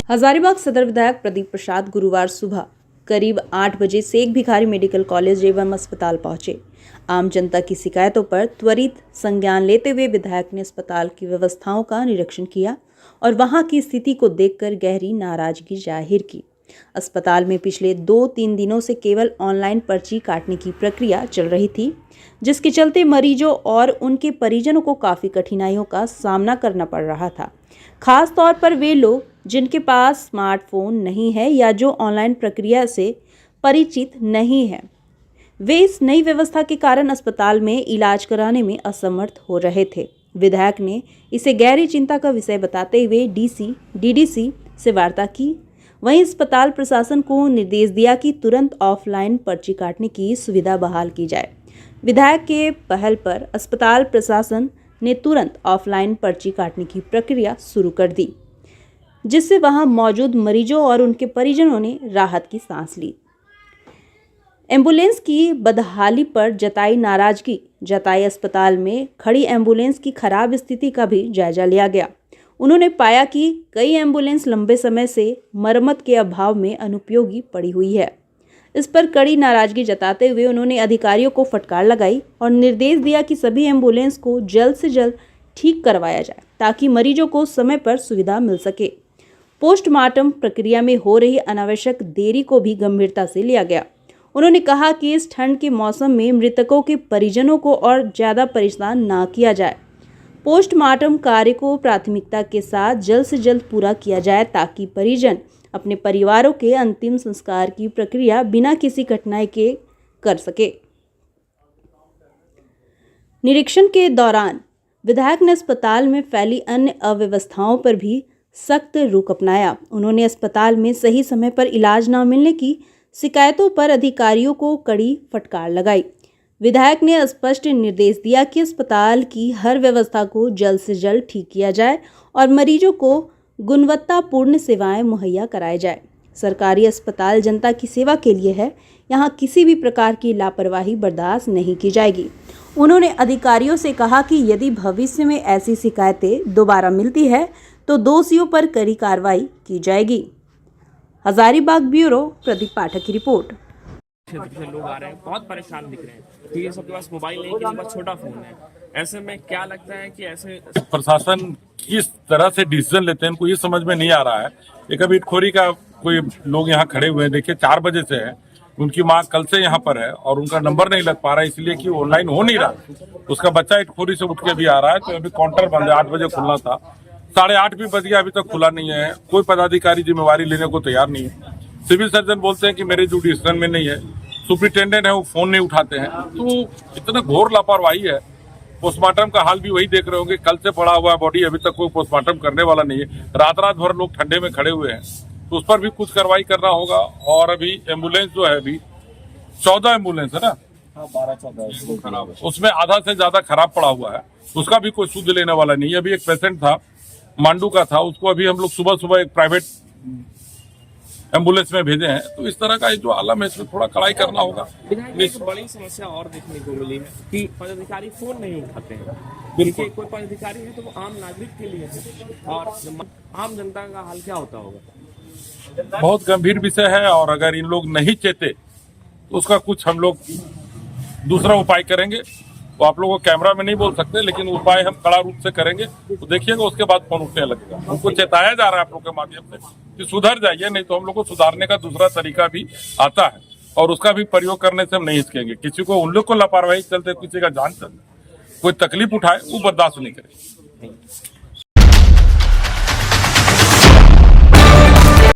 हजारीबाग सदर विधायक प्रदीप प्रसाद गुरुवार सुबह करीब 8 बजे शेख भिखारी मेडिकल कॉलेज एवं अस्पताल पहुंचे। आम जनता की शिकायतों पर त्वरित संज्ञान लेते हुए विधायक ने अस्पताल की व्यवस्थाओं का निरीक्षण किया और वहां की स्थिति को देखकर गहरी नाराजगी जाहिर की। अस्पताल में पिछले 2-3 दिनों से केवल ऑनलाइन पर्ची काटने की प्रक्रिया चल रही थी, जिसके चलते मरीजों और उनके परिजनों को काफ़ी कठिनाइयों का सामना करना पड़ रहा था। खास तौर पर वे लोग जिनके पास स्मार्टफोन नहीं है या जो ऑनलाइन प्रक्रिया से परिचित नहीं है, वे इस नई व्यवस्था के कारण अस्पताल में इलाज कराने में असमर्थ हो रहे थे। विधायक ने इसे गहरी चिंता का विषय बताते हुए डीसी, डीडीसी से वार्ता की। वहीं अस्पताल प्रशासन को निर्देश दिया कि तुरंत ऑफलाइन पर्ची काटने की सुविधा बहाल की जाए। विधायक के पहल पर अस्पताल प्रशासन ने तुरंत ऑफलाइन पर्ची काटने की प्रक्रिया शुरू कर दी, जिससे वहां मौजूद मरीजों और उनके परिजनों ने राहत की सांस ली। एम्बुलेंस की बदहाली पर जताई नाराजगी जताई। अस्पताल में खड़ी एम्बुलेंस की खराब स्थिति का भी जायजा लिया गया। उन्होंने पाया कि कई एम्बुलेंस लंबे समय से मरम्मत के अभाव में अनुपयोगी पड़ी हुई है। इस पर कड़ी नाराजगी जताते हुए उन्होंने अधिकारियों को फटकार लगाई और निर्देश दिया कि सभी एम्बुलेंस को जल्द से जल्द ठीक करवाया जाए ताकि मरीजों को समय पर सुविधा मिल सके। पोस्टमार्टम प्रक्रिया में हो रही अनावश्यक देरी को भी गंभीरता से लिया गया। उन्होंने कहा कि इस ठंड के मौसम में मृतकों के परिजनों को और ज्यादा परेशान ना किया जाए। पोस्टमार्टम कार्य को प्राथमिकता के साथ जल्द से जल्द पूरा किया जाए ताकि परिजन अपने परिवारों के अंतिम संस्कार की प्रक्रिया बिना किसी कठिनाई के कर सके। निरीक्षण के दौरान विधायक ने अस्पताल में फैली अन्य अव्यवस्थाओं पर भी सख्त रुख अपनाया। उन्होंने अस्पताल में सही समय पर इलाज न मिलने की शिकायतों पर अधिकारियों को कड़ी फटकार लगाई। विधायक ने स्पष्ट निर्देश दिया कि अस्पताल की हर व्यवस्था को जल्द से जल्द ठीक किया जाए और मरीजों को गुणवत्तापूर्ण सेवाएं मुहैया कराई जाए। सरकारी अस्पताल जनता की सेवा के लिए है, यहाँ किसी भी प्रकार की लापरवाही बर्दाश्त नहीं की जाएगी। उन्होंने अधिकारियों से कहा कि यदि भविष्य में ऐसी शिकायतें दोबारा मिलती है तो दोषियों पर कड़ी कार्रवाई की जाएगी। हजारीबाग ब्यूरो प्रदीप पाठक की रिपोर्ट। क्षेत्र से लोग आ रहे हैं, बहुत परेशान दिख रहे हैं क्योंकि सबके पास मोबाइल नहीं, किसी के पास छोटा फोन है। ऐसे में क्या लगता है कि ऐसे प्रशासन किस तरह से डिसीजन लेते हैं, इनको ये समझ में नहीं आ रहा है। एक अभी इटखोरी का कोई लोग यहाँ खड़े हुए हैं, देखिए 4 बजे से है, उनकी माँ कल से यहाँ पर है और उनका नंबर नहीं लग पा रहा है इसलिए कि ऑनलाइन हो नहीं रहा। उसका बच्चा इटखोरी से उठ के भी आ रहा है, तो अभी काउंटर बंद है। 8 बजे खुलना था, 8:30 भी बज गया, अभी तक खुला नहीं है। कोई पदाधिकारी जिम्मेवारी लेने को तैयार नहीं है। सिविल सर्जन बोलते हैं कि मेरे जो डिसीजन में नहीं है। सुप्रिंटेंडेंट है, वो फोन नहीं उठाते हैं। तो इतना घोर लापरवाही है। पोस्टमार्टम का हाल भी वही देख रहे होंगे, कल से पड़ा हुआ है बॉडी, अभी तक कोई पोस्टमार्टम करने वाला नहीं है। रात भर लोग ठंडे में खड़े हुए हैं, तो उस पर भी कुछ कार्रवाई करना होगा। और अभी एम्बुलेंस जो है, अभी 14 एम्बुलेंस है ना, 12-14 खराब है, उसमें आधा से ज्यादा खराब पड़ा हुआ है। उसका भी कोई शुद्ध लेने वाला नहीं है। अभी एक पेशेंट था, मांडू का था, उसको अभी हम लोग सुबह सुबह एक प्राइवेट एम्बुलेंस में भेजे हैं। तो इस तरह का जो आलम है, इसमें थोड़ा कड़ाई करना होगा। एक बड़ी समस्या और देखने को मिली है कि पदाधिकारी फोन नहीं उठाते हैं। बिल्कुल, कोई पदाधिकारी है तो वो आम नागरिक के लिए है, और आम जनता का हाल क्या होता होगा। बहुत गंभीर विषय है, और अगर इन लोग नहीं चेते तो उसका कुछ हम लोग दूसरा उपाय करेंगे। तो आप लोगों को कैमरा में नहीं बोल सकते, लेकिन उपाय हम कड़ा रूप से करेंगे। तो देखिएगा, उसके बाद फोन उठने लगेगा। हमको चेताया जा रहा है आप लोग के माध्यम से कि सुधर जाइए, नहीं तो हम लोग को सुधारने का दूसरा तरीका भी आता है और उसका भी प्रयोग करने से हम नहीं हिचकेंगे। किसी को, उन लोग को लापरवाही चलते किसी का जान चलते कोई तकलीफ उठाए, वो बर्दाश्त नहीं करेंगे।